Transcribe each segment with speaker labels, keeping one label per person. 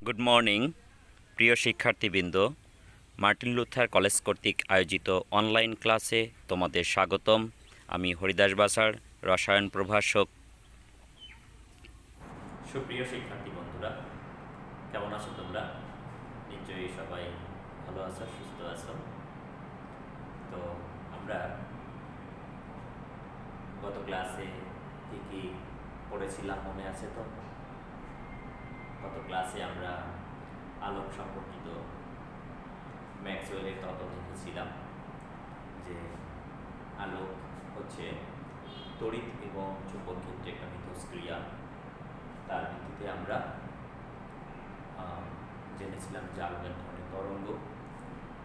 Speaker 1: Good morning প্রিয় শিক্ষার্থীবৃন্দ। Martin Luther college কর্তৃক আয়োজিত অনলাইন ক্লাসে তোমাদের স্বাগতম। আমি হরিদাস বাসার রসায়ন প্রভাষক। সুপ্রিয় শিক্ষার্থী বন্ধুরা, কেমন আছো তোমরা? নিশ্চয়ই সবাই ভালো আছো, সুস্থ আছো। তো আমরা গত ক্লাসে কী কী পড়েছিলাম মনে আছে তো? গত ক্লাসে আমরা আলোক সম্পর্কিত ম্যাক্সওয়েলের তত্ত্ব দেখেছিলাম যে আলোক হচ্ছে তড়িৎ এবং চুম্বক ক্ষেত্রে একটা মিথস্ক্রিয়া। তার ভিত্তিতে আমরা জেনেছিলাম যে আলোক এক ধরনের তরঙ্গ।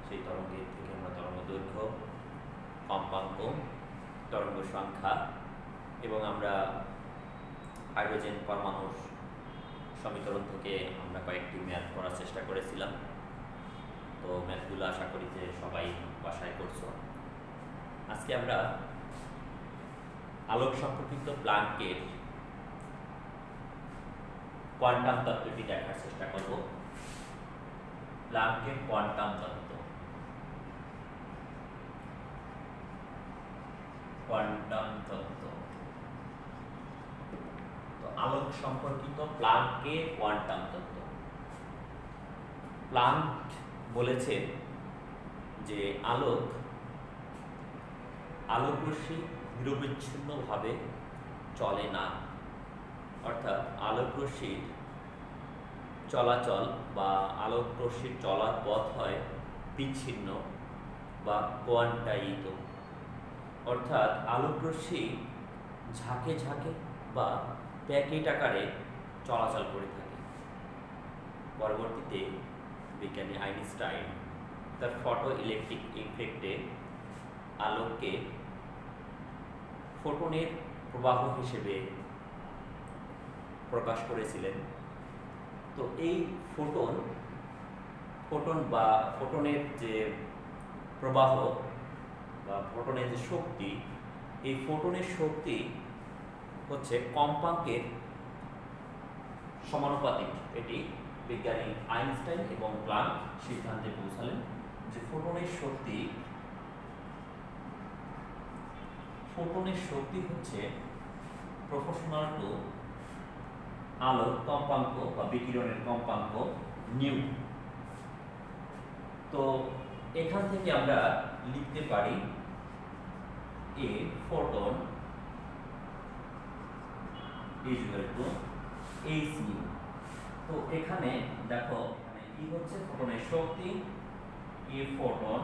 Speaker 1: সেই তরঙ্গের থেকে আমরা তরঙ্গ দৈর্ঘ্য, কম্পাঙ্ক, তরঙ্গ সংখ্যা এবং আমরা হাইড্রোজেন পরমাণুর সমীকরণ থেকে আমরা কয়েকটি ম্যাথ করার চেষ্টা করেছিলাম। তো ম্যাথগুলো আশা করি যে সবাই বাসায় করছো। আজকে আমরা আলোক সম্পর্কিত প্লাঙ্কের কোয়ান্টাম তত্ত্বটি দেখার চেষ্টা করব। প্লাঙ্কের কোয়ান্টাম তত্ত্ব। তো আলোক সম্পর্কিত প্লাঙ্কের কোয়ান্টাম তত্ত্ব। প্লাঙ্ক বলেছেন যে আলোকরশ্মি নিরবিচ্ছিন্নভাবে চলে না, অর্থাৎ আলোকরশ্মির চলাচল বা আলোকরশ্মির চলার পথ হয় বিচ্ছিন্ন বা কোয়ান্টায়িত, অর্থাৎ আলোকরশ্মি ঝাঁকে ঝাঁকে বা প্যাকেট আকারে চলাচল করে থাকে। পরবর্তীতে বিজ্ঞানী আইনস্টাইন তার ফটো ইলেকট্রিক ইফেক্টে আলোককে ফোটনের প্রবাহ হিসেবে প্রকাশ করেছিলেন। তো এই ফোটনের যে প্রবাহ বা ফোটনের যে শক্তি, এই ফোটনের শক্তি হচ্ছে কম্পাঙ্কের সমানুপাতিক। এটি বিজ্ঞানী আইনস্টাইন এবং প্লাঙ্ক সিদ্ধান্তে পৌঁছালেন যে ফোটনের শক্তি হচ্ছে প্রপোর্শনাল টু আলোর কম্পাঙ্ক বা বিকিরণের কম্পাঙ্ক নিউ। তো এখান থেকে আমরা লিখতে পারি E photon equal to h nu. তো এখানে দেখো, এখানে ই হচ্ছে ফোটনের শক্তি, এ ফোটনের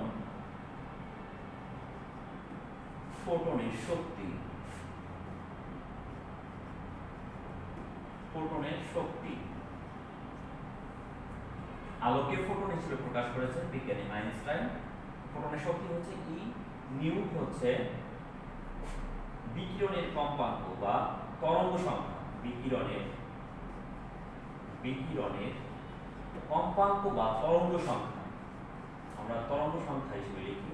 Speaker 1: শক্তি, আলোকে ফোটন হিসেবে প্রকাশ করেছেন বিজ্ঞানী আইনস্টাইন। ফোটনের শক্তি হচ্ছে ই, নিউ হচ্ছে বিকিরণের কম্পাঙ্ক বা তরঙ্গ সংখ্যা। বিকিরণের কম্পাঙ্ক বা তরঙ্গ সংখ্যা আমরা তরঙ্গ সংখ্যা হিসেবে লিখি।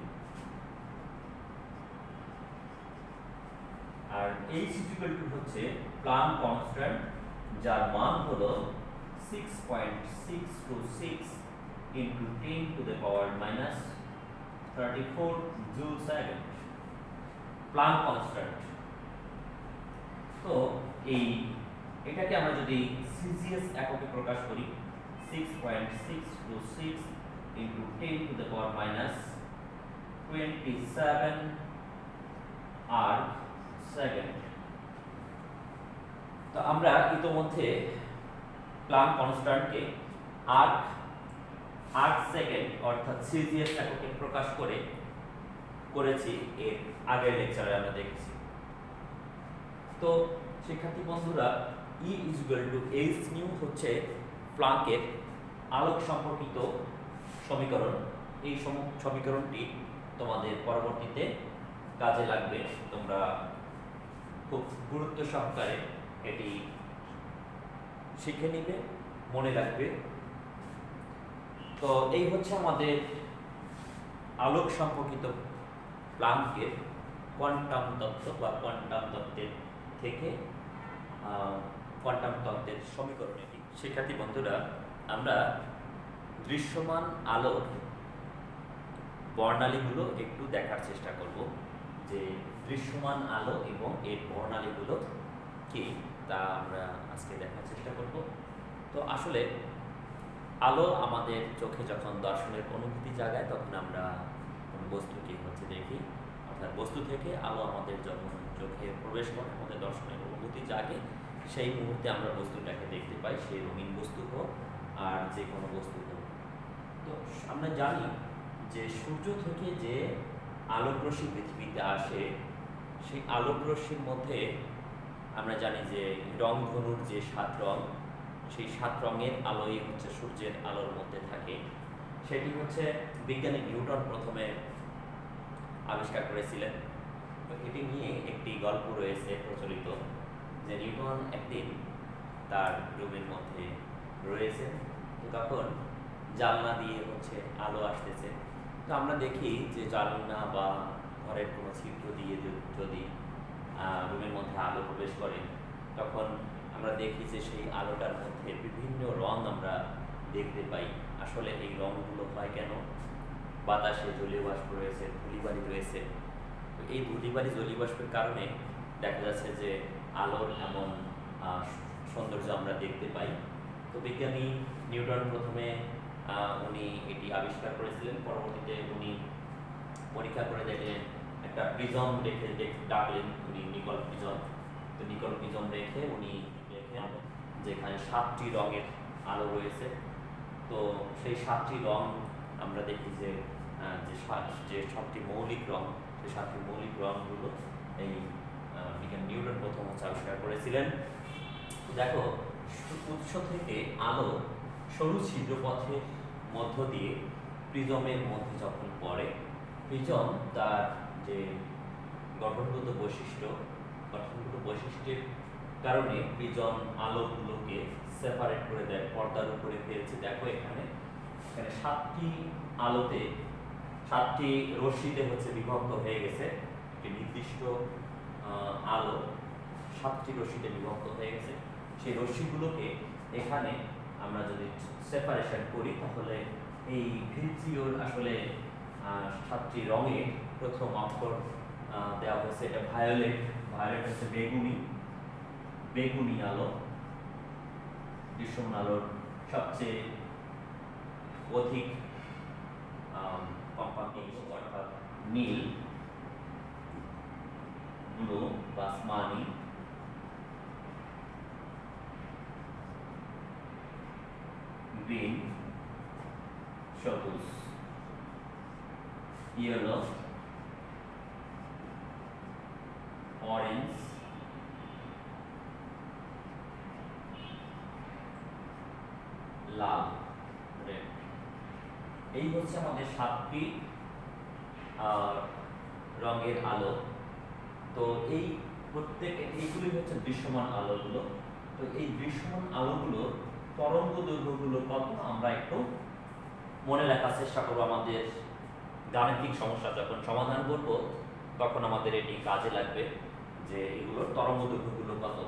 Speaker 1: আর এইচ ইকুয়াল টু হচ্ছে প্লাঙ্ক কনস্ট্যান্ট, যার মান হলো 6.626 into 10 to the power minus 34 joule second, Planck constant. তো এটাকে আমরা যদি সিজিএস এককে প্রকাশ করি, 6.626 into 10 to the power minus 27 arc second. তো আমরা ইতোমধ্যে প্লাঙ্ক কনস্ট্যান্টকে আর্ক সেকেন্ড অর্থাৎ সিজিএস এককে প্রকাশ করেছি এর আগের লেকচারে আমরা দেখেছি। তো শিক্ষার্থী বন্ধুরা, E equal to h new হচ্ছে প্লাঙ্কের আলোক সম্পর্কিত সমীকরণ। এই সমীকরণটি তোমাদের পরবর্তীতে কাজে লাগবে। তোমরা খুব গুরুত্ব সহকারে এটি শিখে নিবে, মনে রাখবে। তো এই হচ্ছে আমাদের আলোক সম্পর্কিত প্লাঙ্কের কোয়ান্টাম তত্ত্ব বা কোয়ান্টাম তত্ত্বের থেকে কোয়ান্টাম তত্ত্বের সমীকরণ। এটি শিক্ষার্থী বন্ধুরা, আমরা দৃশ্যমান আলোর বর্ণালীগুলো একটু দেখার চেষ্টা করব, যে দৃশ্যমান আলো এবং এর বর্ণালীগুলো কি তা আমরা আজকে দেখার চেষ্টা করব। তো আসলে আলো আমাদের চোখে যখন দর্শনের অনুভূতি জাগায় তখন আমরা কোনো বস্তুকে দেখি, অর্থাৎ বস্তু থেকে আলো আমাদের যখন চোখে প্রবেশ করে আমাদের দর্শনের অনুভূতি জাগে, সেই মুহূর্তে আমরা বস্তুটাকে দেখতে পাই, সেই রঙিন বস্তু হোক আর যে কোনো বস্তু হোক। তো আমরা জানি যে সূর্য থেকে যে আলোক রশ্মি পৃথিবীতে আসে, সেই আলোক রশ্মির মধ্যে আমরা জানি যে রংধনুর যে 7 রং, সেই 7 রঙের আলোই হচ্ছে সূর্যের আলোর মধ্যে থাকে। সেটি হচ্ছে বিজ্ঞানী নিউটন প্রথমে আবিষ্কার করেছিলেন। তো এটি নিয়ে একটি গল্প রয়েছে প্রচলিত, যে নিউটন একদিন তার রুমের মধ্যে রয়েছে, তো তখন জানলা দিয়ে আলো আসতেছে। তো আমরা দেখি যে জানলা বা ঘরের কোনো ছিদ্র দিয়ে যদি রুমের মধ্যে আলো প্রবেশ করে, তখন আমরা দেখি যে সেই আলোটার মধ্যে বিভিন্ন রং আমরা দেখতে পাই। আসলে এই রঙগুলো হয় কেন? বাতাসে জলীয় বাষ্প রয়েছে, ধূলিবালি রয়েছে। তো এই ধূলিবালি জলীয় বাষ্পের কারণে দেখা যাচ্ছে যে আলোর এমন সৌন্দর্য আমরা দেখতে পাই। তো বিজ্ঞানী নিউটন প্রথমে উনি এটি আবিষ্কার করেছিলেন। পরবর্তীতে উনি পরীক্ষা করে দেখলেন, একটা প্রিজম রেখে ডাকলেন উনি নিকল প্রিজম। তো নিকল প্রিজম রেখে উনি দেখেন যেখানে 7টি রঙের আলো রয়েছে। তো সেই 7টি রং আমরা দেখি যে যে 7টি মৌলিক রং, সেই 7টি মৌলিক রঙগুলো এই বিজ্ঞানী নিউটন প্রথম আবিষ্কার করেছিলেন। দেখো, উৎস থেকে আলো সরু ছিদ্রপথের মধ্য দিয়ে প্রিজমের মধ্যে যখন পড়ে, প্রিজম তার যে গঠনগত বৈশিষ্ট্যের কারণে প্রিজম আলোগুলোকে সেপারেট করে দেয়, পর্দার উপরে ফেলছে। দেখো এখানে 7টি আলোতে 7টি রশ্মিতে বিভক্ত হয়ে গেছে। একটি নির্দিষ্ট আলো 7টি রশ্মিতে বিভক্ত হয়ে গেছে। সেই রশ্মিগুলোকে এখানে আমরা যদি সেপারেশন করি, তাহলে এই ভিত্তিওর আসলে 7টি রঙে প্রথম অক্ষর দেওয়া হয়েছে, এটা ভায়োলেট। ভায়োলেট হচ্ছে বেগুনি আলো, দৃশ্যমান আলোর সবচেয়ে অধিক অর্থাৎ নীল, ব্লু বা আসমানি, গ্রিন সবুজ, ইয়েলো, অরেঞ্জ, লাল, রেড। এই হচ্ছে আমাদের 7টি রঙের আলো। তো এই এইগুলি হচ্ছে দৃশ্যমান আলোগুলো। তো এই দৃশ্যমান আলোগুলো তরঙ্গ দৈর্ঘ্যগুলো কত আমরা একটু মনে রাখার চেষ্টা করবো। আমাদের গাণিতিক সমস্যা যখন সমাধান করব তখন আমাদের এটি কাজে লাগবে, যে এগুলোর তরঙ্গ দৈর্ঘ্যগুলো কত।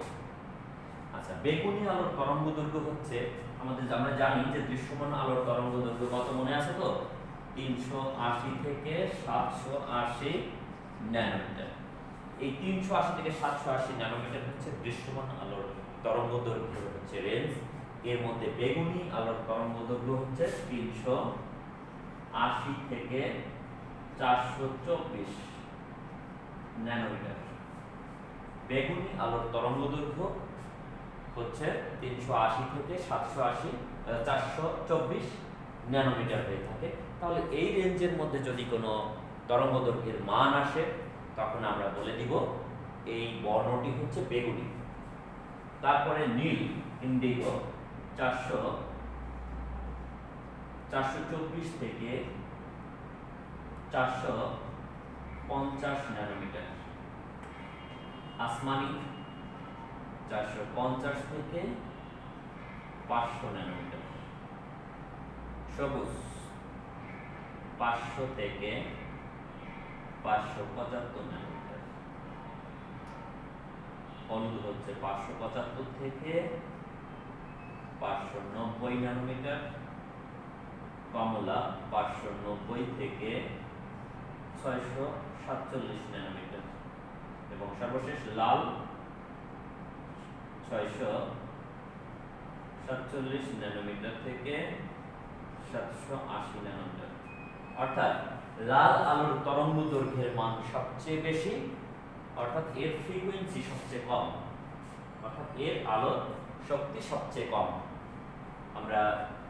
Speaker 1: আচ্ছা, বেগুনি আলোর তরঙ্গ দৈর্ঘ্য হচ্ছে আমরা জানি যে দৃশ্যমান আলোর তরঙ্গ দৈর্ঘ্য কত মনে আছে তো? 380 থেকে 780 ন্যানোমিটার। এই 380 থেকে 780 ন্যানোমিটার হচ্ছে দৃশ্যমান আলোর তরঙ্গ দৈর্ঘ্য হচ্ছে রেঞ্জ। এর মধ্যে বেগুনি আলোর তরঙ্গ দৈর্ঘ্য হচ্ছে 380 থেকে 424 ন্যানোমিটার। বেগুনি আলোর তরঙ্গ দৈর্ঘ্য হচ্ছে 380 থেকে 424 ন্যানোমিটার হয়ে থাকে। তাহলে এই রেঞ্জের মধ্যে যদি কোনো তরঙ্গ দৈর্ঘ্যের মান আসে, তখন আমরা বলে দিব এই বর্ণটি হচ্ছে বেগুনি। তারপরে নীল, ইন্ডিগো, 424 থেকে 450 ন্যানোমিটার। আসমানি 450 থেকে 500 ন্যানোমিটার। সবুজ 500 থেকে 575 ন্যানোমিটার। হলুদ হচ্ছে 575 থেকে 590 ন্যানোমিটার, কমলা 590 থেকে 647 ন্যানোমিটার এবং সর্বশেষ লাল 647 ন্যানোমিটার থেকে 780 ন্যানোমিটার। অর্থাৎ লাল আলোর তরঙ্গ দৈর্ঘ্যের মান সবচেয়ে বেশি, অর্থাৎ এর ফ্রিকোয়েন্সি সবচেয়ে কম, অর্থাৎ এর আলোর শক্তি সবচেয়ে কম। আমরা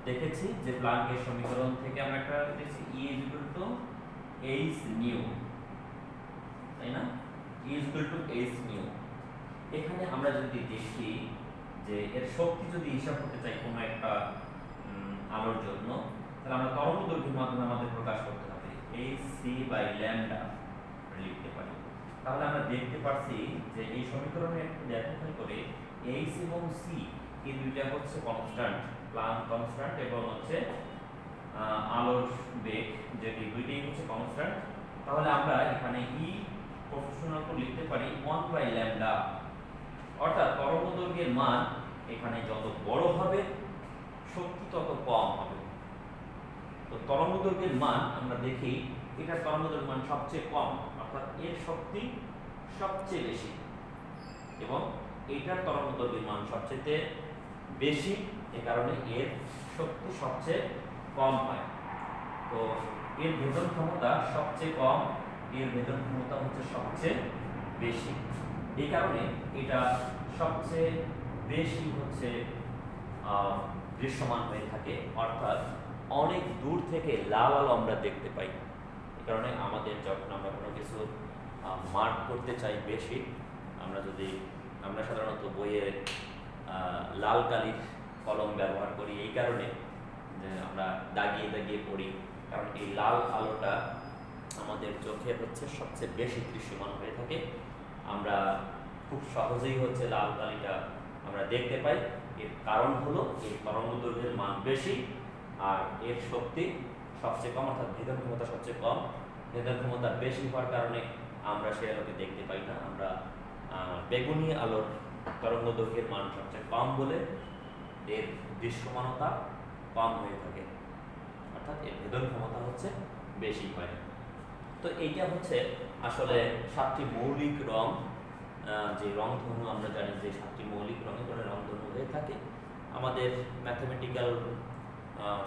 Speaker 1: দেখেছি যে প্লাঙ্কের সমীকরণ থেকে আমরা একটা দেখেছি E h nu, তাই না? E h nu। এখানে আমরা যদি দেখি যে এর শক্তি যদি হিসাব করতে চাই কোনো একটা আলোর জন্য, তাহলে আমরা তরঙ্গ দৈর্ঘ্যের মাধ্যমে আমাদের প্রকাশ করতে হবে hc বাই ল্যামডা লিখতে পারি। তাহলে আমরা দেখতে পাচ্ছি যে এই সমীকরণে দেখো করে h এবং c এই দুইটা হচ্ছে কনস্ট্যান্ট, প্লাঙ্ক কনস্ট্যান্ট, এবং হচ্ছে আলোর বেগ যেটি দুইটাই হচ্ছে কনস্ট্যান্ট। তাহলে আমরা এখানে E প্রপোর্শনাল টু লিখতে পারি 1 বাই ল্যামডা, অর্থাৎ তরঙ্গ দৈর্ঘ্যের মান এখানে যত বড় হবে শক্তি তত কম হবে। তো তরঙ্গ দৈর্ঘ্যের মান আমরা দেখি এটার তরঙ্গ দৈর্ঘ্যের মান সবচেয়ে কম, অর্থাৎ এর শক্তি সবচেয়ে বেশি, এবং এইটার তরঙ্গ দৈর্ঘ্যের মান সবচেয়ে বেশি, এই কারণে এর শক্তি সবচেয়ে কম হয়। তো এর ভেদন ক্ষমতা সবচেয়ে কম, এর ভেদন ক্ষমতা হচ্ছে সবচেয়ে বেশি, এই কারণে এটা সবচেয়ে বেশি হচ্ছে দৃশ্যমান হয়ে থাকে, অর্থাৎ অনেক দূর থেকে লাল আলো আমরা দেখতে পাই। এই কারণে আমাদের যখন আমরা কোনো কিছু মার্ক করতে চাই বেশি, আমরা সাধারণত বইয়ে লাল কালির কলম ব্যবহার করি, এই কারণে যে আমরা দাগিয়ে দাগিয়ে পড়ি, কারণ এই লাল আলোটা আমাদের চোখে হচ্ছে সবচেয়ে বেশি দৃশ্যমান হয়ে থাকে। আমরা খুব সহজেই হচ্ছে লাল কালিটা আমরা দেখতে পাই। এর কারণ হলো এই তরঙ্গ দৈর্ঘ্যের মান বেশি আর এর শক্তি সবচেয়ে কম, অর্থাৎ ভেদন ক্ষমতা সবচেয়ে কম। ভেদন ক্ষমতা বেশি হওয়ার কারণে আমরা সেই আলোকে দেখতে পাই না। আমরা বেগুনি আলোর তরঙ্গ দৈর্ঘ্যের মান সবচেয়ে কম বলে এর দৃশ্যমানতা কম হয়ে থাকে, অর্থাৎ এর ভেদন ক্ষমতা হচ্ছে বেশি হয়। তো এইটা হচ্ছে আসলে 7টি মৌলিক রং, যে রংধনু আমরা জানি যে 7টি মৌলিক রঙে করে রংধনু হয়ে থাকে। আমাদের ম্যাথমেটিক্যাল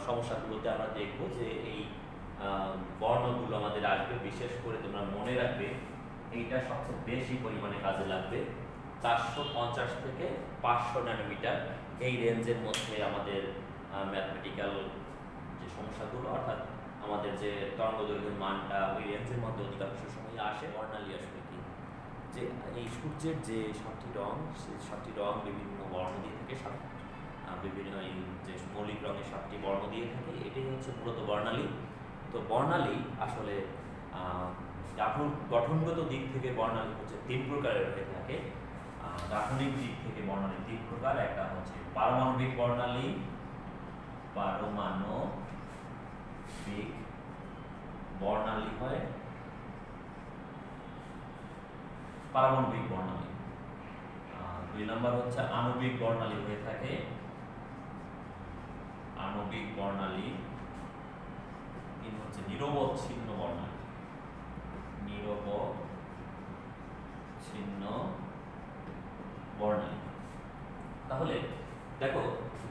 Speaker 1: সমস্যাগুলোতে আমরা দেখব যে এই বর্ণগুলো আমাদের আসবে, বিশেষ করে তোমরা মনে রাখবে এইটা সবচেয়ে বেশি পরিমাণে কাজে লাগবে। 450 থেকে 500 ন্যানোমিটার এই রেঞ্জের মধ্যে আমাদের ম্যাথমেটিক্যাল যে সমস্যাগুলো, অর্থাৎ আমাদের যে তরঙ্গ দৈর্ঘ্যের মানটা ওই রেঞ্জের মধ্যে অধিকাংশ সময় আসে। বর্ণালী আসবে কি, যে এই সূর্যের যে 7টি রং, সেই 7টি রং বিভিন্ন বর্ণ দিয়ে থাকে, বিভিন্ন এই যে মৌলিক রঙের 7টি বর্ণ দিয়ে থাকে, এটাই হচ্ছে মূলত বর্ণালী। তো বর্ণালী আসলে গঠনগত দিক থেকে বর্ণালী হচ্ছে 3 প্রকারের হয়ে থাকে। গাঠনিক দিক থেকে বর্ণালী 3 প্রকার। একটা হচ্ছে পারমাণবিক বর্ণালী, পারমাণবিক বর্ণালী হয় পারমাণবিক বর্ণালী। 2 নম্বর হচ্ছে আণবিক বর্ণালী হয়ে থাকে, আণবিক বর্ণালী। 3 হচ্ছে নিরবচ্ছিন্ন বর্ণালী, নিরবচ্ছিন্ন বর্ণালী। তাহলে দেখো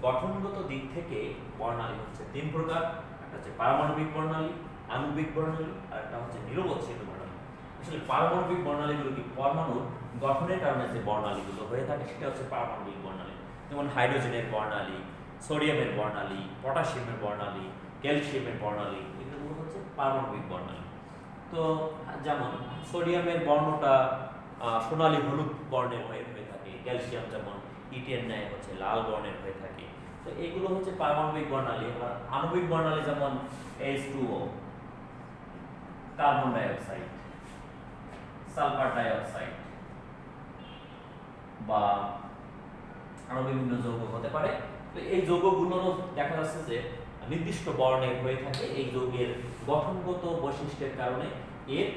Speaker 1: গঠনগত দিক থেকে বর্ণালী হচ্ছে 3 প্রকার। একটা হচ্ছে পারমাণবিক বর্ণালী, আণবিক বর্ণালী, আর একটা হচ্ছে নিরবচ্ছিন্ন বর্ণালী। আসলে পারমাণবিক বর্ণালীগুলো কি পরমাণুর গঠনের কারণে যে বর্ণালীগুলো হয়ে থাকে সেটা হচ্ছে পারমাণবিক বর্ণালী। যেমন হাইড্রোজেনের বর্ণালী, সোডিয়ামের বর্ণালী, পটাশিয়ামের বর্ণালী, ক্যালসিয়ামের বর্ণালী, এগুলো হচ্ছে পারমাণবিক বর্ণালী। তো যেমন সোডিয়ামের বর্ণটা সোনালী হলুদ বর্ণের হয়ে থাকে, ক্যালসিয়াম যেমন ইটের ন্যায় হচ্ছে লাল বর্ণের হয়ে থাকে। তো এগুলো হচ্ছে পারমাণবিক বর্ণালী। আবার আণবিক বর্ণালী যেমন H2O, carbon dioxide, sulphur dioxide, বা আরো বিভিন্ন যৌগ হতে পারে। তো এই যৌগগুলোরও দেখা যাচ্ছে যে নির্দিষ্ট বর্ণের হয়ে থাকে। এই যৌগের গঠনগত বৈশিষ্ট্যের কারণে এর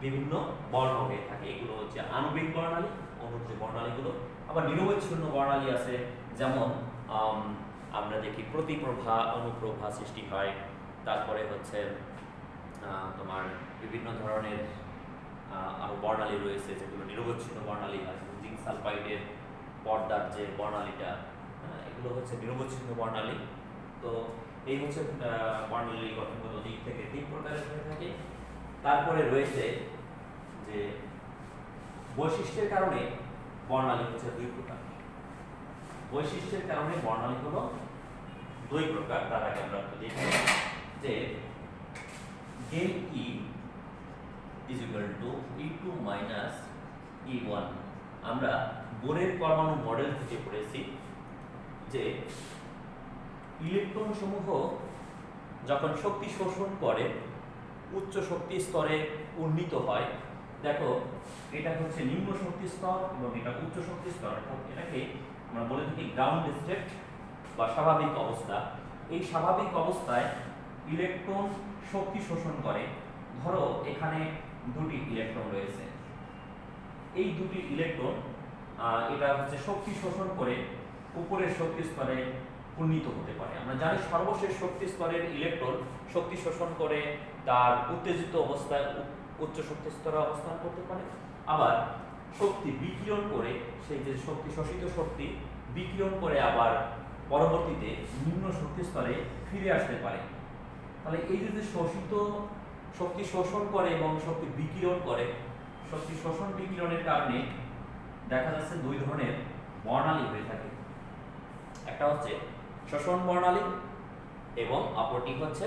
Speaker 1: বিভিন্ন বর্ণ হয়ে থাকে। এগুলো হচ্ছে আণবিক বর্ণালী, অণুর যে বর্ণালীগুলো। আবার নিরবচ্ছিন্ন বর্ণালী আছে, যেমন আমরা দেখি প্রতিপ্রভা, অনুপ্রভা সৃষ্টি হয়, তারপরে হচ্ছে তোমার বিভিন্ন ধরনের আরও বর্ণালী রয়েছে যেগুলো নিরবচ্ছিন্ন বর্ণালী আছে। জিঙ্ক সালফাইডের পর্দার যে বর্ণালীটা, এগুলো হচ্ছে নিরবচ্ছিন্ন বর্ণালী। তো এই হচ্ছে বর্ণালী গঠনগত দিক থেকে 3 প্রকারের হয়ে থাকে। তারপরে রয়েছে যে বৈশিষ্ট্যের কারণে বর্ণালী হচ্ছে 2 প্রকার। বৈশিষ্ট্যের কারণে বর্ণালী হলো 2 প্রকার। তার আগে আমরা দেখি যে del E is equal to E2 minus E1। আমরা বোরের পরমাণু মডেল থেকে পড়েছি যে ইলেকট্রন সমূহ যখন শক্তি শোষণ করে উচ্চ শক্তি স্তরে উন্নীত হয়। দেখো, এটা হচ্ছে নিম্ন শক্তি স্তর এবং এটা উচ্চ শক্তি স্তর। এটাকে আমরা বলে থাকি গ্রাউন্ড স্টেট বা স্বাভাবিক অবস্থা। এই স্বাভাবিক অবস্থায় ইলেকট্রন শক্তি শোষণ করে। ধরো এখানে 2টি ইলেকট্রন রয়েছে, এই 2টি ইলেকট্রন এটা হচ্ছে শক্তি শোষণ করে উপরের শক্তি স্তরে উন্নীত হতে পারে। আমরা জানি সর্বশেষ শক্তি স্তরের ইলেকট্রন শক্তি শোষণ করে তার উত্তেজিত অবস্থায় উচ্চ শক্তি স্তরে অবস্থান করতে পারে, আবার শক্তি বিকিরণ করে সেই যে শক্তি শোষিত শক্তি বিকিরণ করে আবার পরবর্তীতে নিম্ন শক্তি স্তরে ফিরে আসতে পারে। তাহলে এই যে শোষিত শক্তি শোষণ করে এবং শক্তি বিকিরণ করে, শক্তি শোষণ বিকিরণের কারণে দেখা যাচ্ছে 2 ধরনের বর্ণালী হয়ে থাকে। একটা হচ্ছে শোষণ বর্ণালী এবং অপরটি হচ্ছে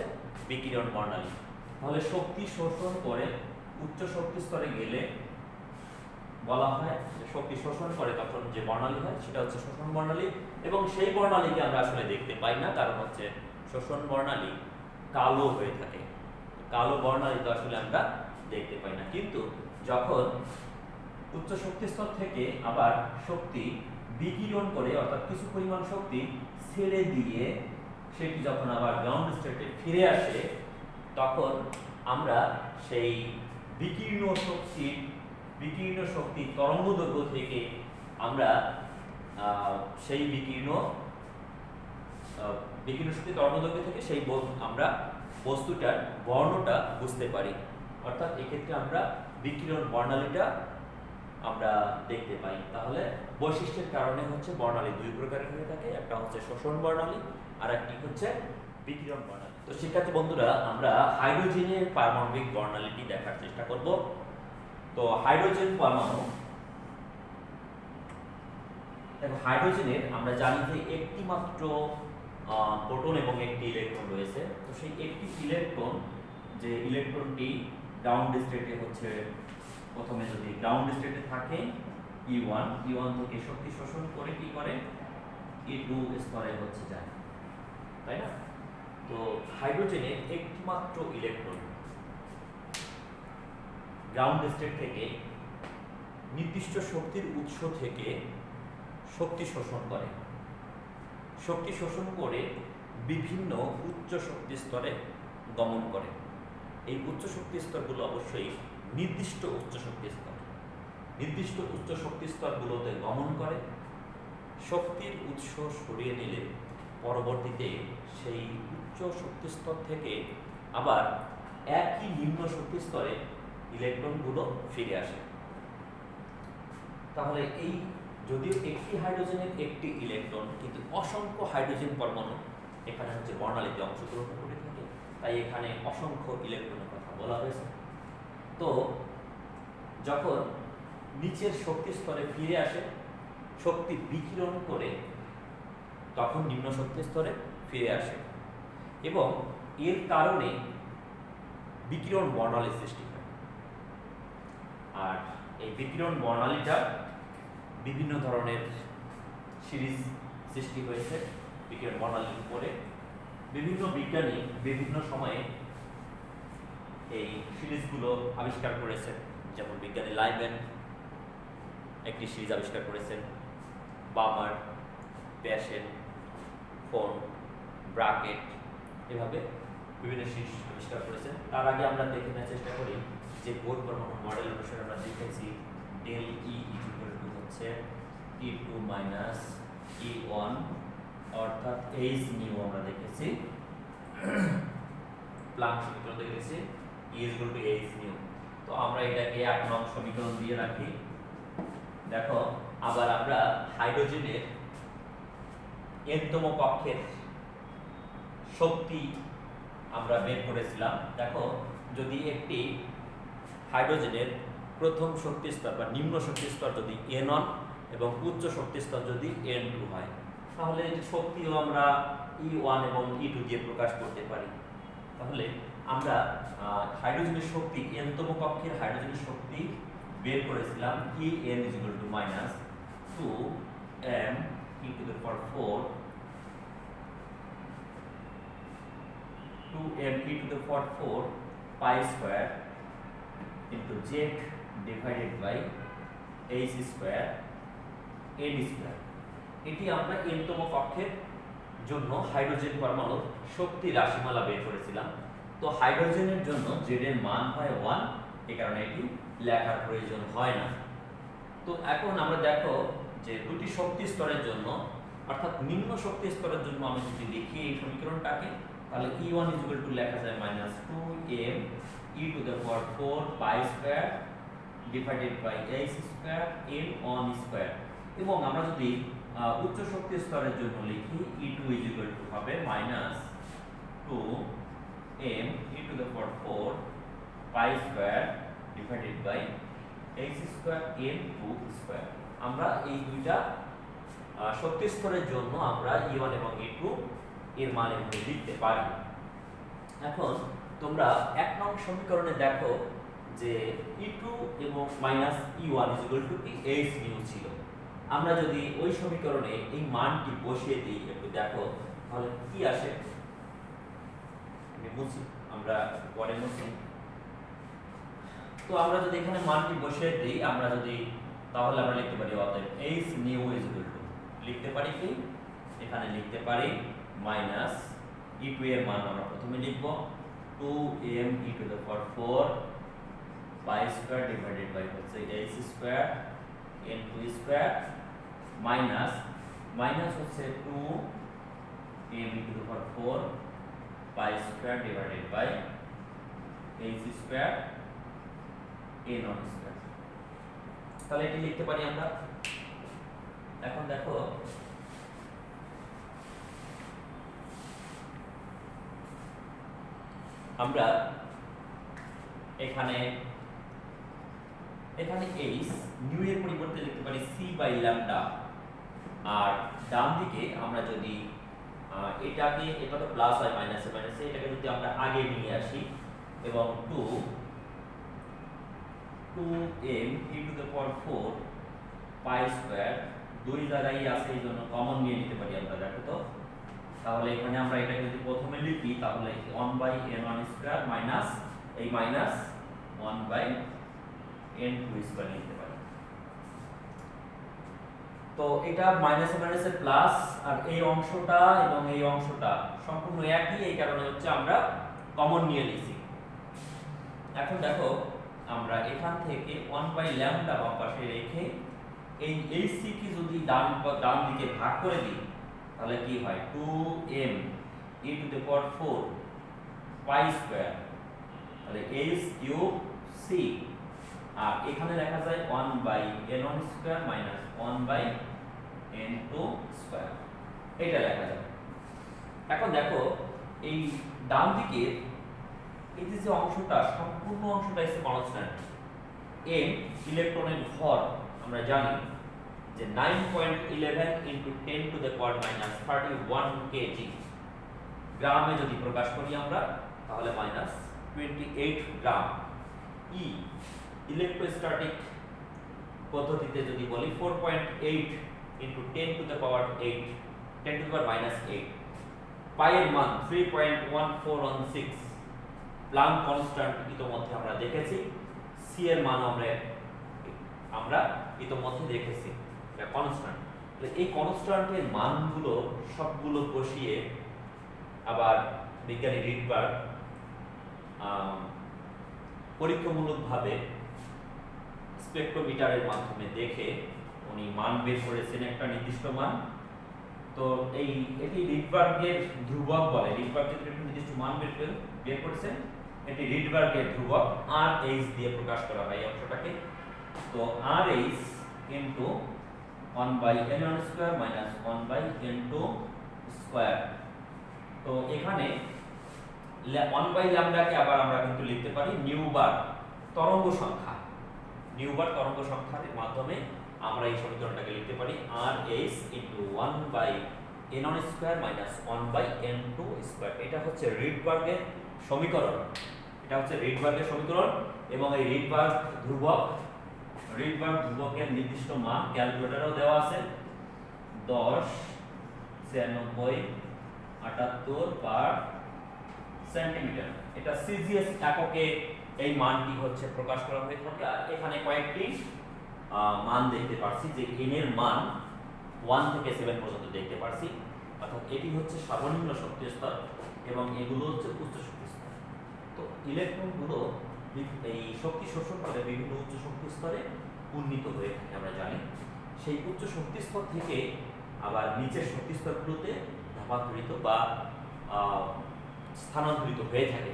Speaker 1: বিকিরণ বর্ণালী। তাহলে শক্তি শোষণ করে উচ্চ শক্তি স্তরে গেলে বলা হয় যে শক্তি শোষণ করে তখন যে বর্ণালী হয় সেটা হচ্ছে শোষণ বর্ণালী, এবং সেই বর্ণালীকে আমরা আসলে দেখতে পাই না, কারণ হচ্ছে শোষণ বর্ণালী কালো হয়ে থাকে। কালো বর্ণালী তো আসলে আমরা দেখতে পাই না। কিন্তু যখন উচ্চ শক্তি স্তর থেকে আবার শক্তি বিকিরণ করে অর্থাৎ কিছু পরিমাণ শক্তি ছেড়ে দিয়ে সেটি যখন আবার গ্রাউন্ড স্টেটে ফিরে আসে, তখন আমরা সেই বিকীর্ণ শক্তি তরঙ্গদৈর্ঘ্য থেকে আমরা সেই বিকীর্ণ শক্তি তরঙ্গদৈর্ঘ্য থেকে সেই আমরা বস্তুটার বর্ণটা বুঝতে পারি। অর্থাৎ এক্ষেত্রে আমরা বিকিরণ বর্ণালীটা আমরা দেখতে পাই। তাহলে বৈশিষ্ট্যের কারণে হচ্ছে বর্ণালী 2 প্রকারের হয়ে থাকে। একটা হচ্ছে শোষণ বর্ণালী আর একটি হচ্ছে বিকিরণ বর্ণালী। তো শিক্ষার্থী বন্ধুরা, আমরা হাইড্রোজেনের পারমাণবিক বর্ণালীটি দেখার চেষ্টা করব। তো হাইড্রোজেন পরমাণু, দেখো হাইড্রোজেনের আমরা জানি যে একটি মাত্র প্রোটন এবং একটি ইলেকট্রন রয়েছে। তো সেই একটি ইলেকট্রন, যে ইলেকট্রনটি গ্রাউন্ড স্টেটে হচ্ছে প্রথমে যদি গ্রাউন্ড স্টেটে থাকে E1 থেকে শক্তি শোষণ করে কি করে E2 স্তরে হচ্ছে যায়, তাই না? তো হাইড্রোজেনের একটি মাত্র ইলেকট্রন গ্রাউন্ড স্টেট থেকে নির্দিষ্ট শক্তির উৎস থেকে শক্তি শোষণ করে, শক্তি শোষণ করে বিভিন্ন উচ্চ শক্তি স্তরে গমন করে। এই উচ্চ শক্তি স্তরগুলো অবশ্যই নির্দিষ্ট উচ্চ শক্তি স্তর, নির্দিষ্ট উচ্চ শক্তি স্তরগুলোতে গমন করে। শক্তির উৎস সরিয়ে নিলে পরবর্তীতে সেই উচ্চ শক্তি স্তর থেকে আবার একই নিম্ন শক্তি স্তরে ইলেকট্রনগুলো ফিরে আসে। তাহলে এই যদিও একটি হাইড্রোজেনের একটি ইলেকট্রন, কিন্তু অসংখ্য হাইড্রোজেন পরমাণু এখানে হচ্ছে বর্ণালীতে অংশগ্রহণ করে থাকে, তাই এখানে অসংখ্য ইলেকট্রনের কথা বলা হয়েছে। তো যখন নিচের শক্তি স্তরে ফিরে আসে, শক্তি বিকিরণ করে তখন নিম্ন শক্তি স্তরে ফিরে আসে এবং এর কারণে বিকিরণ বর্ণালী সৃষ্টি হয়। আর এই বিকিরণ বর্ণালীটা বিভিন্ন ধরনের সিরিজ সৃষ্টি হয়েছে বিকিরণ বর্ণালীর উপরে। বিভিন্ন বিজ্ঞানী বিভিন্ন সময়ে এই সিরিজগুলো আবিষ্কার করেছেন। যেমন বিজ্ঞানী লাইম্যান একটি সিরিজ আবিষ্কার করেছেন, বামার, প্যাশেন, ফোন, ব্রাকেট, এভাবে বিভিন্ন সিরিজ আবিষ্কার করেছেন। তার আগে আমরা দেখে নেওয়ার চেষ্টা করি যে বোর পরমাণু মডেল অনুসারে আমরা দেখেছি del E হচ্ছে E2 - E1 অর্থাৎ এইচ নিউ আমরা দেখেছি প্লাঙ্ক সমীকরণ দেখেছি E = এইচ নিউ। তো আমরা এটাকে 1 নং সমীকরণ দিয়ে রাখি। দেখো আবার আমরা হাইড্রোজেনের nতম কক্ষের শক্তি আমরা বের করেছিলাম। দেখো যদি একটি হাইড্রোজেনের প্রথম শক্তি স্তর বা নিম্ন শক্তি স্তর যদি n1 এবং উচ্চ শক্তি স্তর যদি n2 হয়, তাহলে শক্তিও আমরা E1 এবং E2 দিয়ে প্রকাশ করতে পারি। তাহলে আমরা হাইড্রোজেনের শক্তি nতম কক্ষের হাইড্রোজেনের শক্তি বের করেছিলাম En = -2m e to the power 4 2m e to the power 4 pi square into z divided by h square n square। এটি আমরা nতম কক্ষের জন্য হাইড্রোজেন পরমাণুর শক্তি রাশিমালা বের করেছিলাম। তো হাইড্রোজেনের জন্য z এর মান হয় 1, এই কারণে এটি লেখার প্রয়োজন হয় না। তো এখন আমরা দেখো যে দুটি শক্তি স্তরের জন্য অর্থাৎ নিম্ন শক্তি স্তরের জন্য আমি যদি লিখি এই সমীকরণটাকে, তাহলে E1 = লেখা যায় -2m e to the power 4 pi square divided by h square n square। এবং আমরা যদি উচ্চ শক্তি স্তরের জন্য লিখি E2 = হবে -2m e to the power 4 pi square divided by h square n2 square। আমরা এই দুইটা শক্তি স্তরের জন্য আমরা E1 এবং E2 এর মান এখানে লিখতে পারি। এখন তোমরা 1 নং সমীকরণে দেখো যে E2 এবং -E1 = কি h নিউ ছিল। আমরা যদি ওই সমীকরণে এই মানটি বসিয়ে দিই, একটু দেখো তাহলে কি আসে। মুছি, আমরা পরে মুছি। তো আমরা যদি এখানে মানটি বসিয়ে দিই, আমরা যদি তাহলে আমরা লিখতে পারি অতএব h নিউ লিখতে পারি কি, এখানে লিখতে পারি E2 এর মান আমরা প্রথমে লিখব 2m e to the power 4 pi square divided by হচ্ছে h square n2 square minus হচ্ছে 2m e to the power 4 pi square divided by h square n1 square। তাহলে এটি লিখতে পারি আমরা। এখন দেখো আমরা এখানে h নিউ এর পরিবর্তে লিখতে পারি c বাই ল্যামডা। আর ডান দিকে আমরা যদি এটাকে, এটা তো প্লাস হয় মাইনাসে মাইনাসে, এটাকে যদি আমরা আগে নিয়ে আসি এবং 2m e to the power 4 pi square দুই জায়গায় আছে এই জন্য কমন নিয়ে নিতে পারি আমরা। দেখো তো তাহলে এখানে আমরা এটাকে যদি প্রথমে লিখি তাহলে 1/n1 স্কয়ার মাইনাস এই মাইনাস 1/n2 স্কয়ার লিখতে পারি। তো এটা মাইনাসে মাইনাসে প্লাস, আর এই অংশটা এবং এই অংশটা সম্পূর্ণ একই, এই কারণে হচ্ছে আমরা কমন নিয়ে নিয়েছি। এখন দেখো আমরা এখান থেকে 1/λ বাম পাশে রেখে এই c কি যদি ডান দিকে ভাগ করে দিই তাহলে কি হয় 2m e to the power 4 pi square, তাহলে h কিউব c, আর এখানে লেখা যায় 1/n1 square minus 1/n2 square, এটা লেখা যায়। এখন দেখো এই ডান দিকে এই যে অংশটা সম্পূর্ণ অংশটা হচ্ছে কনস্ট্যান্ট। m ইলেকট্রনের ভর আমরা জানি যে 9.11 × 10 to the power -31 kg গ্রামে যদি প্রকাশ করি আমরা তাহলে -28 গ্রাম। e ইলেকট্রোস্ট্যাটিক পদ্ধতিতে যদি বলি 4.8 × 10 to the power 8 10 to the power -8। পাই এর মান 3.1416। প্লাঙ্ক কনস্ট্যান্ট ইতোমধ্যে আমরা দেখেছি, সি এর মান আমরা ইতোমধ্যে দেখেছি, এটা কনস্ট্যান্ট। এই কনস্ট্যান্টের মানগুলো সবগুলো বসিয়ে আবার বিজ্ঞানী রিডবার্গ পরীক্ষামূলকভাবে স্পেকট্রোমিটারের মাধ্যমে দেখে উনি মান বের করেছেন একটা নির্দিষ্ট মান, তো এটি রিডবার্গের ধ্রুবক বলে। রিডবার্গ যদি একটা নির্দিষ্ট মান বের করেছেন, এটি রিডবার্গের ধ্রুবক RH দিয়ে প্রকাশ করা হয় এই অংশটাকে। তো RH into 1/n1 square minus 1/n2 square. তো এখানে 1/λ কে আবার আমরা কিন্তু লিখতে পারি নিউবার তরঙ্গ সংখ্যা। নিউবার তরঙ্গ সংখ্যার মাধ্যমে আমরা এই সমীকরণটাকে লিখতে পারি RH into 1/n1 square minus 1/n2 square. এটা হচ্ছে রিডবার্গের সমীকরণ। এটা হচ্ছে রিডবার্গের সমীকরণ এবং এই রিডবার্গ ধ্রুবকের নির্দিষ্ট মান ক্যালকুলেটরেও দেওয়া আছে 10, 96, 78 পার সেন্টিমিটার। এটা সিজিএস এককে এই মানটি হচ্ছে প্রকাশ করা হয়ে থাকে। আর এখানে কয়েকটি মান দেখতে পাচ্ছি যে n এর মান 1 থেকে 7 পর্যন্ত দেখতে পাচ্ছি, অর্থাৎ এটি হচ্ছে সর্বনিম্ন শক্তি স্তর এবং এগুলো হচ্ছে উচ্চ শক্তি স্তর। তো ইলেকট্রনগুলো এই শক্তি শোষণ করে বিভিন্ন উচ্চ শক্তি স্তরে উন্নীত হয়ে থাকে আমরা জানি। সেই উচ্চ শক্তি স্তর থেকে আবার নিচের শক্তি স্তরগুলোতে ধাপান্তরিত বা স্থানান্তরিত হয়ে থাকে।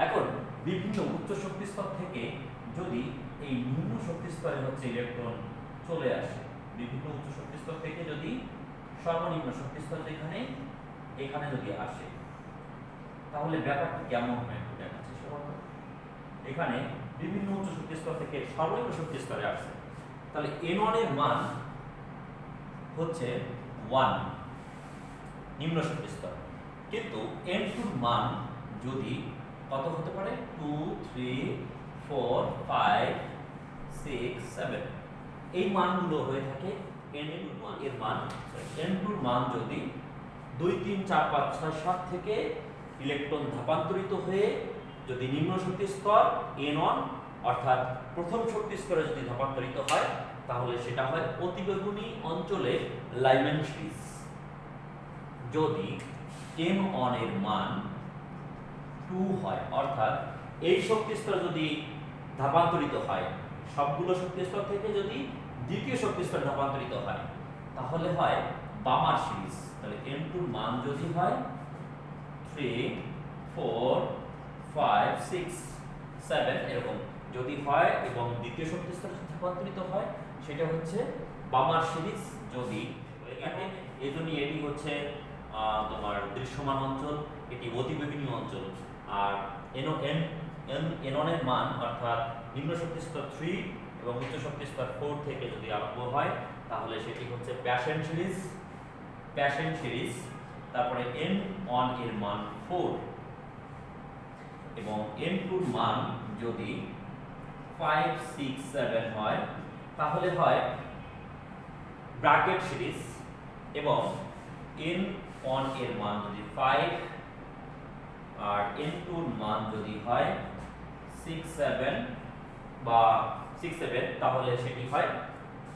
Speaker 1: এখন বিভিন্ন উচ্চ শক্তি স্তর থেকে যদি এই নিম্ন শক্তি স্তরে হচ্ছে ইলেকট্রন চলে আসে, বিভিন্ন উচ্চ শক্তি স্তর থেকে যদি সর্বনিম্ন শক্তি স্তর যেখানে এখানে যদি আসে, তাহলে ব্যাপারটা কেমন হয় একটু দেখাচ্ছি। এখানে বিভিন্ন উচ্চ শক্তি স্তর থেকে সর্বনিম্ন শক্তি স্তরে আসছে, তাহলে n1 এর মান হচ্ছে 1 নিম্ন শক্তি স্তর, কিন্তু n2 এর মান যদি কত হতে পারে 2, 3, 4, 5, 6, 7 এই মানগুলো হয়ে থাকে n2 এর মান। n2 এর মান যদি 2, 3, 4, 5, 6, 7 থেকে ইলেকট্রন ধাপান্তরিত হয়ে যদি নিম্ন শক্তি স্তর n1 অর্থাৎ প্রথম শক্তি স্তরে যদি ধাপান্তরিত হয়, তাহলে সেটা হয় অতিবেগুনি অঞ্চলে লাইম্যান সিরিজ। যদি m1 এর মান 2 হয়, অর্থাৎ এই শক্তি স্তর যদি ধাপান্তরিত হয়, সবগুলো শক্তি স্তর থেকে যদি দ্বিতীয় শক্তি স্তর ধাপান্তরিত হয়, তাহলে হয় বামার সিরিজ। তাহলে m2 এর মান যদি হয় 3, 4, 5, 6, 7 এরকম যদি হয় এবং দ্বিতীয় শক্তি স্তরে রূপান্তরিত হয়, সেটা হচ্ছে বামার সিরিজ। যদি এখানে এজন্য এটি হচ্ছে তোমার দৃশ্যমান অঞ্চল, এটি অতিবেগুনি অঞ্চল। আর n1 এর মান অর্থাৎ নিম্ন শক্তি স্তর 3 এবং উচ্চ শক্তি স্তর 4 থেকে যদি আরম্ভ হয়, তাহলে সেটি হচ্ছে প্যাশেন্ট সিরিজ। তারপরে n1 এর মান 4 এবং n2 এর মান যদি 5, 6, 7 হয়, তাহলে হয় ব্র্যাকেট সিরিজ। এবং n1 এর মান যদি 5 আর n2 এর মান যদি হয় 6, 7 বা 6, 7, তাহলে সেটি হয়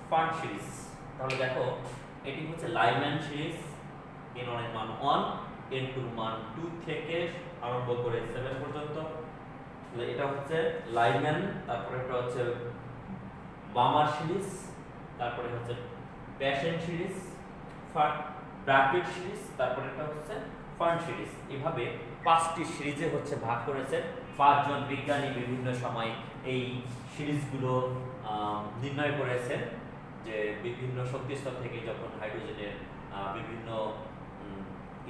Speaker 1: ফান্ড সিরিজ। তাহলে দেখো এটি হচ্ছে লাইম্যান সিরিজ। n1 এর মান 1, n2 এর মান 2 থেকে আরম্ভ করে 7 পর্যন্ত। এটা হচ্ছে লাইম্যান, তারপরে এটা হচ্ছে বামার সিরিজ, তারপরে হচ্ছে প্যাশেন্ট সিরিজ, ব্র্যাকেট সিরিজ, তারপরে এটা হচ্ছে ফান্ড সিরিজ। এভাবে 5টি সিরিজে হচ্ছে ভাগ করেছে। 5 জন বিজ্ঞানী বিভিন্ন সময় এই সিরিজগুলো নির্ণয় করেছেন যে বিভিন্ন শক্তি স্তর থেকে যখন হাইড্রোজেনের বিভিন্ন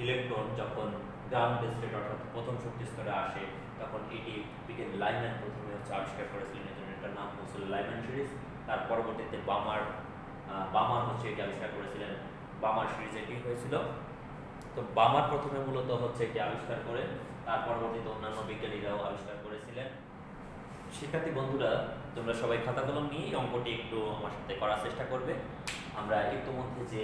Speaker 1: ইলেকট্রন যখন গ্রাউন্ড স্টেট অর্থাৎ প্রথম শক্তি স্তরে আসে, তখন এটি বিজ্ঞানী লাইম্যান প্রথমে হচ্ছে আবিষ্কার করেছিলেন। এজন্য এটার নাম হচ্ছিল লাইম্যান সিরিজ। তার পরবর্তীতে বামার হচ্ছে এটি আবিষ্কার করেছিলেন, বামার সিরিজ এটি হয়েছিল। তো বামার প্রথমে মূলত হচ্ছে এটি আবিষ্কার করে তার পরবর্তীতে অন্যান্য বিজ্ঞানীরাও আবিষ্কার করেছিলেন। শিক্ষার্থী বন্ধুরা, তোমরা সবাই খাতা কলম নিয়ে অঙ্কটি একটু আমার সাথে করার চেষ্টা করবে। আমরা ইতিমধ্যে যে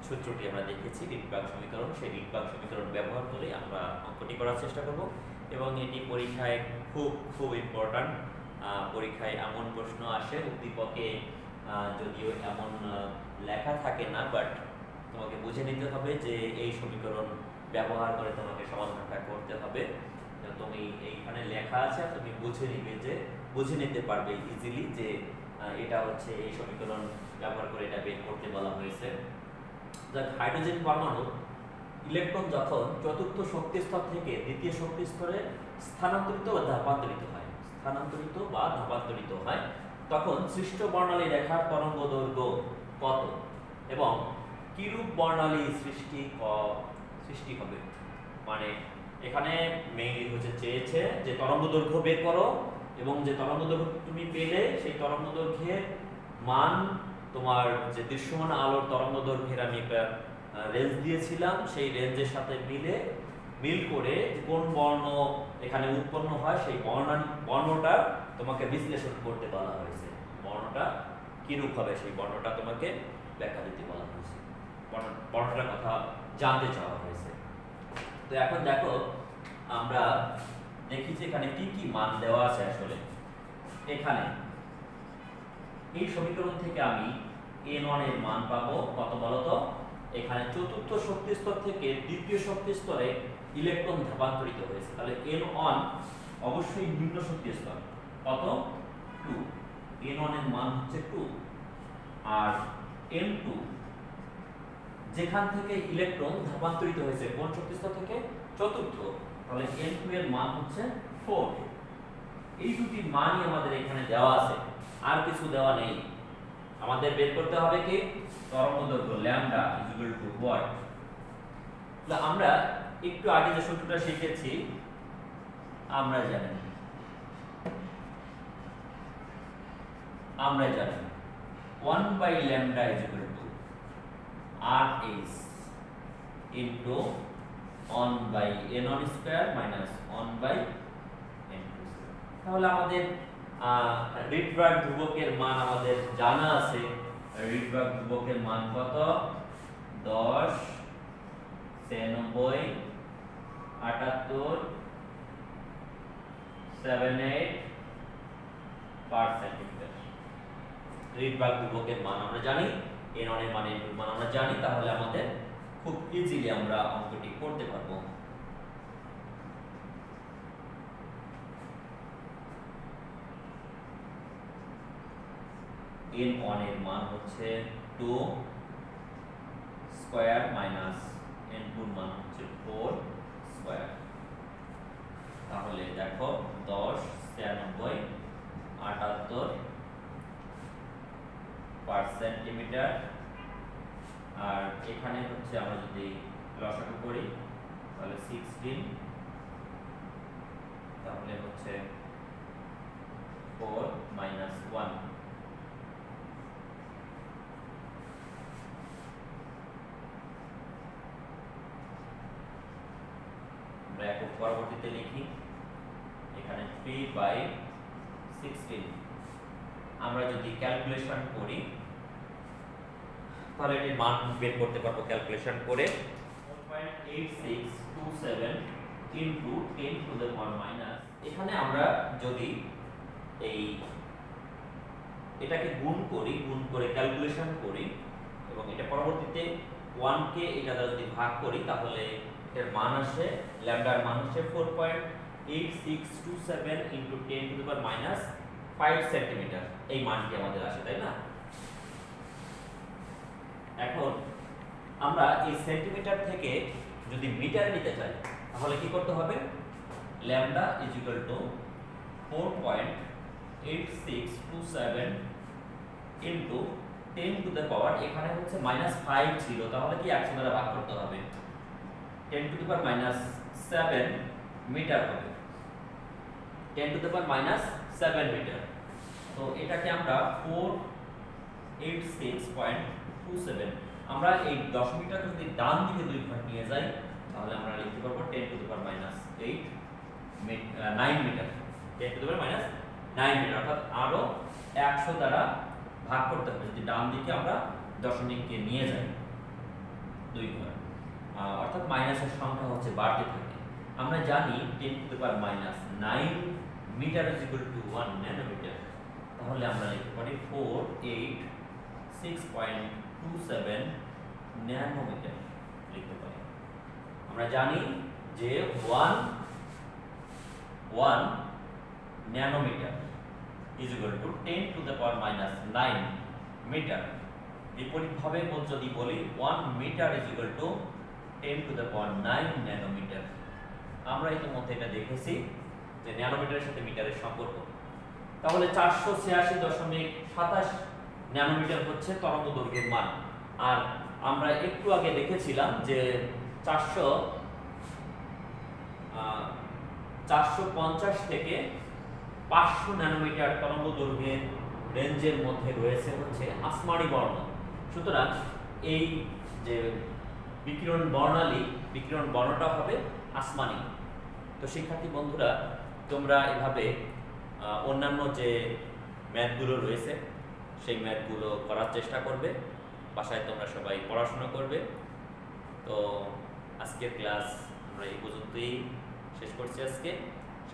Speaker 1: সূত্রটি আমরা দেখেছি রিডবার্গ সমীকরণ, সেই রিডবার্গ সমীকরণ ব্যবহার করে আমরা অঙ্কটি করার চেষ্টা করব এবং এটি পরীক্ষায় খুব ইম্পর্ট্যান্ট। পরীক্ষায় এমন প্রশ্ন আসে, উদ্দীপকে যদিও এমন লেখা থাকে না, বাট তোমাকে বুঝে নিতে হবে যে এই সমীকরণ ব্যবহার করে তোমাকে সমাধানটা করতে হবে। তুমি এইখানে লেখা আছে, তুমি বুঝে নিতে পারবে ইজিলি যে এটা হচ্ছে এই সমীকরণ ব্যবহার করে এটা বের করতে বলা হয়েছে। হাইড্রোজেন পরমাণুর ইলেকট্রন যখন চতুর্থ শক্তি স্তর থেকে দ্বিতীয় শক্তি স্তরে স্থানান্তরিত বা ধাপান্তরিত হয় তখন সৃষ্ট বর্ণালী রেখার তরঙ্গ দৈর্ঘ্য কত এবং কিরূপ বর্ণালী সৃষ্টি হবে। মানে এখানে মেইনলি হচ্ছে চেয়েছে যে তরঙ্গ দৈর্ঘ্য বের করো এবং যে তরঙ্গ দৈর্ঘ্য তুমি পেলে সেই তরঙ্গ দৈর্ঘ্যের মান তোমার যে দৃশ্যমান আলোর তরঙ্গ দৈর্ঘ্যের আমি একটা রেঞ্জ দিয়েছিলাম সেই রেঞ্জের সাথে মিল করে কোন বর্ণ এখানে উৎপন্ন হয় সেই বর্ণটা তোমাকে বিশ্লেষণ করতে বলা হয়েছে। বর্ণটা কিরূপ হবে সেই বর্ণটা তোমাকে ব্যাখ্যা দিতে বলা হয়েছে, বর্ণটার কথা জানতে চাওয়া হয়েছে। তো এখন দেখো আমরা দেখি যে এখানে কি কি মান দেওয়া আছে। আসলে এখানে এই সমীকরণ থেকে আমি n1 এর মান পাবো কত বলতো। এখানে চতুর্থ শক্তি স্তর থেকে দ্বিতীয় শক্তি স্তরে ইলেকট্রন ধাপান্তরিত হয়েছে, তাহলে n1 অবশ্যই নিম্ন শক্তি স্তর কত 2, n1 এর মান হচ্ছে 2 আর n2 যেখান থেকে ইলেকট্রন ধাপান্তরিত হয়েছে কোন শক্তি স্তর থেকে চতুর্থ, তাহলে n2 এর মান হচ্ছে 4। এই দুটি মানই আমাদের এখানে দেওয়া আছে, আর কিছু দেওয়া নেই। আমাদের বের করতে হবে কি তরঙ্গদৈর্ঘ্য ল্যামডা ইকুয়াল টু হোয়াট। তাহলে আমরা একটু আগে যে সূত্রটা শিখেছি আমরা জানি 1 by lambda equal to RS into 1 by n1 square minus 1 by n2 square. তাহলে আমাদের রিডবার্গ ধ্রুবকের মান আমাদের জানা আছে। রিডবার্গ ধ্রুবকের মান কত 10, 96, 78, 78 পার সেন্টিমিটার। রিডবার্গ ধ্রুবকের মান আমরা জানি, n1 এর মান n2 এর মান আমরা জানি, তাহলে আমাদের খুব ইজিলি আমরা অঙ্কটি করতে পারবো। n1 এর মান হচ্ছে 2 স্কয়ার মাইনাস n2 এর মান হচ্ছে 4 স্কয়ার। তাহলে দেখো 10, 96, 78 পার সেন্টিমিটার। আর এখানে হচ্ছে আমরা যদি লসাগু করি তাহলে 16, তাহলে হচ্ছে 4 মাইনাস 1। আমরা একক পরবর্তীতে লিখি এখানে 3 বাই 16। আমরা যদি ক্যালকুলেশন করি তাহলে এর মান বের করতে পারবো ক্যালকুলেশন করে 4.8627 into 10 to the power minus. এখানে আমরা যদি এটাকে গুণ করে ক্যালকুলেশন করি এবং এটা পরবর্তীতে 1 কে এটা দ্বারা যদি ভাগ করি তাহলে এর মান আসে ল্যামডার মান হচ্ছে 4.8627 into 10 to the power minus 5 centimetre. এই মানটি আমাদের আসে, তাই না? এখন আমরা এই সেন্টিমিটার থেকে যদি মিটার নিতে চাই তাহলে কি করতে হবে lambda is equal two 4.8627 into 10 to the পাওয়ার, এখানে হচ্ছে -5 ছিল, তাহলে কি 100 দ্বারা ভাগ করতে হবে, 10 টু দ্য পাওয়ার -7 মিটার হবে, 10 টু দ্য পাওয়ার -7 মিটার। তো এটাকে আমরা 486.27, আমরা এই দশমিকটাকে যদি ডান দিকে দুই ভাগ নিয়ে যাই তাহলে আমরা লিখতে পারবো 10 to the power -9 metre, 10 to the power -9 metre. অর্থাৎ আরো 100 দ্বারা ভাগ করতে হবে যদি ডান দিকে আমরা দশমিককে নিয়ে যাই দুই ঘর, অর্থাৎ মাইনাসের সংখ্যা হচ্ছে বাড়তে থাকে। আমরা জানি 10 to the power -9 metre is equal to 1 nanometre, তাহলে আমরা লিখতে পারি 486.27 ন্যানোমিটার লিখতে পারি। আমরা জানি যে 1 nanometre is equal to 10 to the power -9 metre. বিপরীতভাবে যদি বলি 1 metre is equal to 10⁹ nanometre. আমরা ইতিমধ্যে এটা দেখেছি যে ন্যানোমিটারের সাথে মিটারের সম্পর্ক। তাহলে 486.27 ন্যানোমিটার হচ্ছে তরঙ্গ দৈর্ঘ্যের মান। আর আমরা একটু আগে দেখেছিলাম যে 450 থেকে 500 ন্যানোমিটার তরঙ্গ দৈর্ঘ্যের রেঞ্জের মধ্যে রয়েছে হচ্ছে আসমানি বর্ণ। সুতরাং এই যে বিকিরণ বর্ণটা হবে আসমানি। তো শিক্ষার্থী বন্ধুরা, তোমরা এভাবে অন্যান্য যে ম্যাথগুলো রয়েছে সেই ম্যাথগুলো করার চেষ্টা করবে, বাসায় তোমরা সবাই পড়াশোনা করবে। তো আজকের ক্লাস আমরা এই পর্যন্তই শেষ করছি। আজকে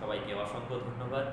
Speaker 1: সবাইকে অসংখ্য ধন্যবাদ।